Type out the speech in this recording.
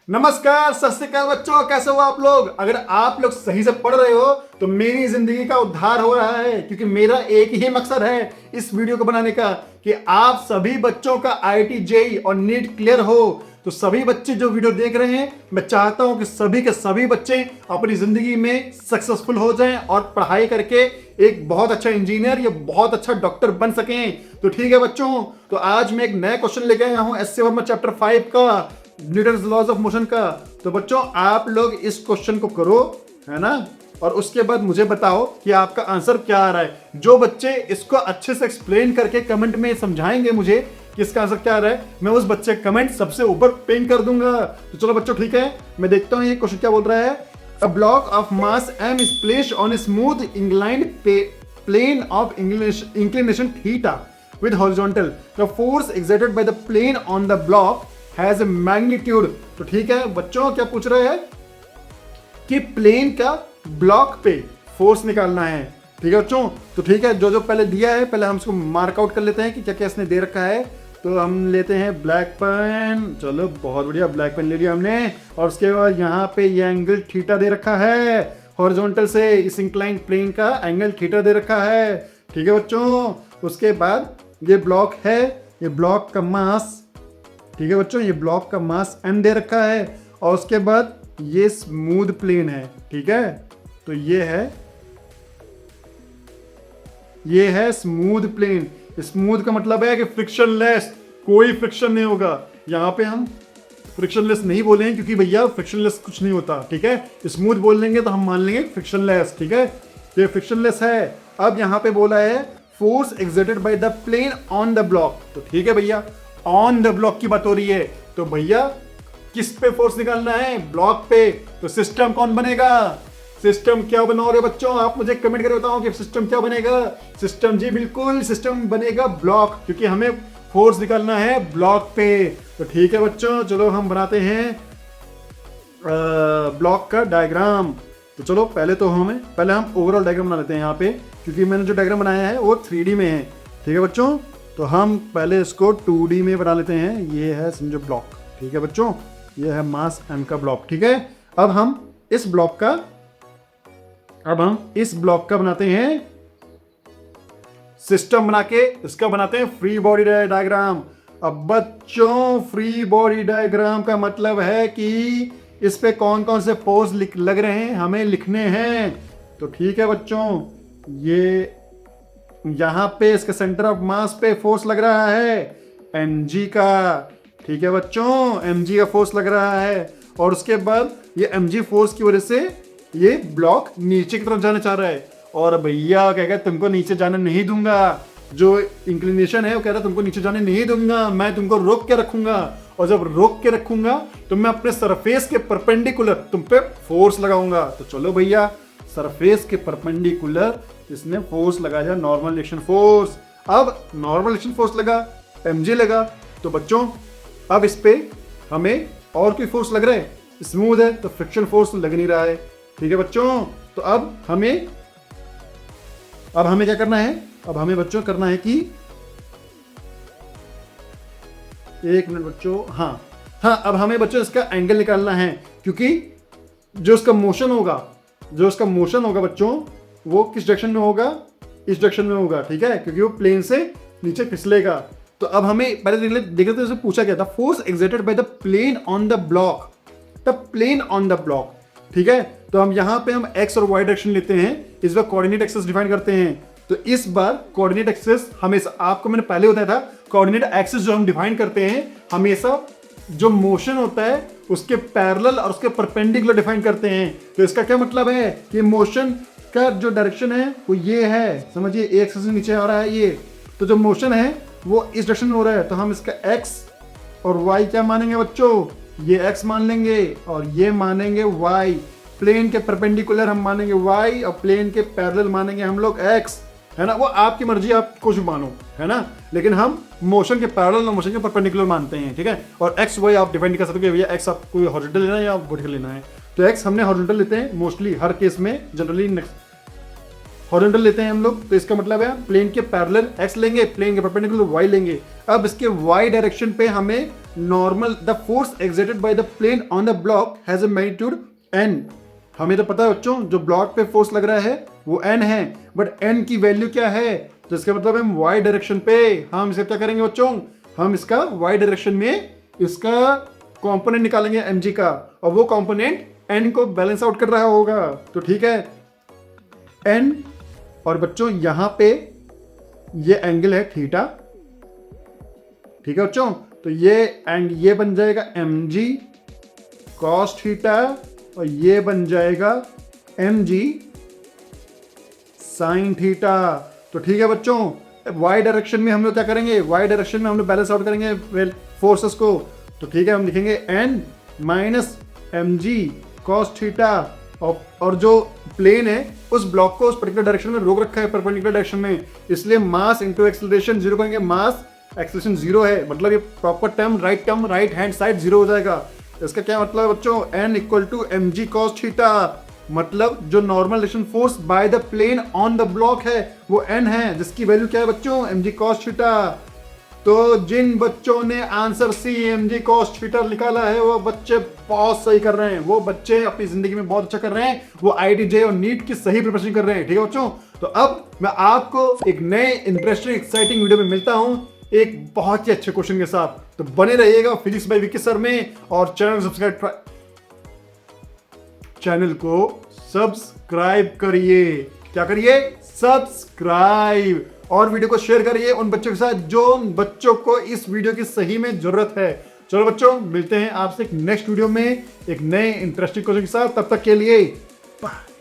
नमस्कार, सत श्री अकाल बच्चों, कैसे हो आप लोग। अगर आप लोग सही से पढ़ रहे हो तो मेरी जिंदगी का उद्धार हो रहा है, क्योंकि मेरा एक ही मकसद है इस वीडियो को बनाने का कि आप सभी बच्चों का आईआईटी जेईई और नीट क्लियर हो। तो सभी बच्चे जो वीडियो देख रहे हैं, मैं चाहता हूं कि सभी के सभी बच्चे अपनी जिंदगी में सक्सेसफुल हो जाएं और पढ़ाई करके एक बहुत अच्छा इंजीनियर या बहुत अच्छा डॉक्टर बन सकें। तो ठीक है बच्चों, तो आज मैं एक नया क्वेश्चन लेके आया हूं एस.सी. वर्मा चैप्टर 5 का, न्यूटन्स लॉज ऑफ मोशन का। तो बच्चों आप लोग इस क्वेश्चन को करो, है ना, और उसके बाद मुझे बताओ कि आपका आंसर क्या आ रहा है। जो बच्चे इसको अच्छे से एक्सप्लेन करके कमेंट में समझाएंगे मुझे कि इसका आंसर क्या आ रहा है, मैं उस बच्चे का कमेंट सबसे ऊपर पिन कर दूंगा। तो चलो बच्चों ठीक है, मैं देखता हूं ये क्वेश्चन क्या बोल रहा है। A block of mass m is placed on a smooth inclined plane of inclination theta with horizontal. The force exerted by the plane on the block has a magnitude. तो ठीक है बच्चों, क्या पूछ रहे हैं कि प्लेन का ब्लॉक पे फोर्स निकालना है। ठीक है बच्चों, तो ठीक है, जो जो पहले दिया है पहले हम इसको मार्क आउट कर लेते हैं कि क्या क्या इसने दे रखा है। तो हम लेते हैं ब्लैक पेन, चलो बहुत बढ़िया, ब्लैक पेन ले लिया हमने। और उसके बाद यहाँ पे ये एंगल थीटा दे रखा है, हॉरिजॉन्टल से इस इंक्लाइन प्लेन का एंगल थीटा दे रखा है। ठीक है बच्चों, उसके बाद ये ब्लॉक है, ये ब्लॉक का मास, ठीक है बच्चों, ये ब्लॉक का मास m दे रखा है। और उसके बाद ये स्मूथ प्लेन है, ठीक है, तो ये है स्मूथ प्लेन। स्मूथ का मतलब है कि फ्रिक्शनलेस, कोई फ्रिक्शन नहीं होगा। यहाँ पे हम फ्रिक्शनलेस नहीं बोलेंगे क्योंकि भैया फ्रिक्शनलेस कुछ नहीं होता, ठीक है। स्मूथ बोल लेंगे तो हम मान लेंगे फ्रिक्शनलेस, ठीक है, तो ये फ्रिक्शनलेस है। अब यहाँ पे बोला है force exerted by the plane on the block, तो ठीक है भैया ऑन द ब्लॉक की बात हो रही है। तो भैया किस पे फोर्स निकालना है, ब्लॉक पे। तो सिस्टम कौन बनेगा, सिस्टम क्या बनाओगे बच्चों, आप मुझे कमेंट करके बताओ कि सिस्टम क्या बनेगा। सिस्टम जी बिल्कुल, सिस्टम बनेगा ब्लॉक, क्योंकि हमें फोर्स निकालना है ब्लॉक पे। तो ठीक है बच्चों, चलो हम बनाते हैं ब्लॉक का डायग्राम। तो चलो पहले हम ओवरऑल डायग्राम बना लेते हैं यहाँ पे, क्योंकि मैंने जो डायग्राम बनाया है वो 3D में है। ठीक है बच्चों, तो हम पहले इसको 2D में बना लेते हैं। ये है समझो ब्लॉक, ठीक है बच्चों, ये है मास m का ब्लॉक, ठीक है। अब हम इस ब्लॉक का बनाते हैं सिस्टम, बना के इसका बनाते हैं फ्री बॉडी डायग्राम। अब बच्चों फ्री बॉडी डायग्राम का मतलब है कि इस पे कौन कौन से फोर्स लग रहे हैं हमें लिखने हैं। तो ठीक है बच्चों, ये यहां पे इसके सेंटर ऑफ मास पे फोर्स लग रहा है mg का, ठीक है बच्चों, mg का फोर्स लग रहा है। और उसके बाद ये mg फोर्स की वजह से ये ब्लॉक नीचे की तरफ जाना चाह रहा है। और भैया क्या कहते तुमको नीचे जाने नहीं दूंगा, जो इंक्लिनेशन है वो कह रहा है तुमको नीचे जाने नहीं दूंगा, मैं तुमको रोक के रखूंगा। और जब रोक के रखूंगा तो मैं अपने सरफेस के परपेंडिकुलर तुम पे फोर्स लगाऊंगा। तो चलो भैया सरफेस के परपेंडिकुलर इसने फोर्स लगाया, नॉर्मल रिएक्शन फोर्स। अब नॉर्मल रिएक्शन फोर्स लगा, mg लगा, तो बच्चों अब इस पे हमें और कोई फोर्स लग रहा है, स्मूथ है तो फ्रिक्शन फोर्स लग नहीं रहा है। ठीक है बच्चों, तो अब हमें क्या करना है, अब हमें बच्चों करना है कि एक मिनट बच्चों, हाँ, अब हमें बच्चों इसका एंगल निकालना है, क्योंकि जो इसका मोशन होगा बच्चों वो किस डायरेक्शन में होगा, इस डायरेक्शन में होगा, ठीक है, क्योंकि वो प्लेन से नीचे फिसलेगा। तो अब हमें पहले देख लेते हैं पूछा गया था, force exerted by the plane on the block, the plane on the block, ठीक है। तो हम यहाँ पे हम x और y डायरेक्शन लेते हैं, इस बार कोऑर्डिनेट एक्सिस डिफाइन करते हैं। तो इस बार कोऑर्डिनेट एक्सिस हमेशा, आपको मैंने पहले बताया था, कोऑर्डिनेट एक्सिस जो हम डिफाइन करते हैं हमेशा जो मोशन होता है उसके पैरेलल और उसके परपेंडिकुलर डिफाइन करते हैं। तो इसका क्या मतलब है कि मोशन का जो डायरेक्शन है वो ये है, समझिए एक एक्सिस से नीचे आ रहा है ये, तो जो मोशन है वो इस डायरेक्शन में हो रहा है। तो हम इसका x और y क्या मानेंगे बच्चों, ये x मान लेंगे और ये मानेंगे y। प्लेन के परपेंडिकुलर हम मानेंगे y और प्लेन के पैरेलल मानेंगे हम लोग x, है ना, वो आपकी मर्जी, आप कुछ भी मानो, है ना, लेकिन हम मोशन के पैरेलल और मोशन के परपेंडिकुलर मानते हैं, ठीक है। और x y आप डिफाइन कर सकते हो, भैया x आपको हॉरिजॉन्टल लेना है या वर्टिकल लेना है। तो x हमने हॉरिजॉन्टल लेते हैं मोस्टली, हर केस में जनरली हॉरिजॉन्टल लेते हैं हम लोग, तो इसका मतलब है प्लेन के पैरेलल x लेंगे, प्लेन के परपेंडिकुलर y लेंगे। अब इसके y डायरेक्शन पे हमें normal the force exerted by the plane on the block has a magnitude n। हमें तो पता है बच्चों जो ब्लॉक पे फोर्स लग रहा है वो n है, बट n की वैल्यू क्या है, तो इसका मतलब हम y डायरेक्शन पे हम इसे क्या करेंगे बच्चों, हम इसका y डायरेक्शन में इसका कंपोनेंट निकालेंगे mg का, और वो कंपोनेंट n को बैलेंस आउट कर रहा होगा। तो ठीक है n, और बच्चों यहां पे ये एंगल है थीटा, ठीक है बच्चों, तो ये बन जाएगा mg cos थीटा, और ये बन जाएगा mg sin थीटा। तो ठीक है बच्चों, y डायरेक्शन में हम लोग क्या करेंगे, y डायरेक्शन में हम लोग बैलेंस आउट करेंगे फोर्सेस को। तो ठीक है, हम लिखेंगे n minus mg cos theta, और जो प्लेन है उस ब्लॉक को उस पर्टिकुलर डायरेक्शन में रोक रखा है परपेंडिकुलर डायरेक्शन में, इसलिए मास इनटू एक्सेलरेशन जीरो करेंगे, मास एक्सेलरेशन जीरो है, मतलब ये proper term right hand side zero हो जाएगा। इसका क्या मतलब है बच्चों, n equal to mg cos theta, मतलब जो normal direction force by the plane on the block है वो n है, जिसकी वैल्यू क्या है बच्चों, mg cos थीटा। तो जिन बच्चों ने answer C mg cos theta निकाला है वो बच्चे बहुत सही कर रहे हैं, वो बच्चे अपनी जिंदगी में बहुत अच्छा कर रहे हैं, वो IIT और नीट की सही प्रिपरेशन कर रहे हैं। ठीक है बच्चों, तो अब मैं आपको एक नए इंटरेस्टिंग एक्साइटिंग वीडियो में मिलता हूं एक बहुत ही अच्छे क्वेश्चन के साथ। तो बने रहिएगा फिजिक्स बाय विकी सर में, और चैनल को सब्सक्राइब करिए, क्या करिए, सब्सक्राइब, और वीडियो को शेयर करिए उन बच्चों के साथ जो बच्चों को इस वीडियो की सही में जरूरत है। चलो बच्चों, मिलते हैं आपसे एक नेक्स्ट वीडियो में एक नए इंटरेस्टिंग क्वेश्चन के साथ, तब तक के लिए बाय।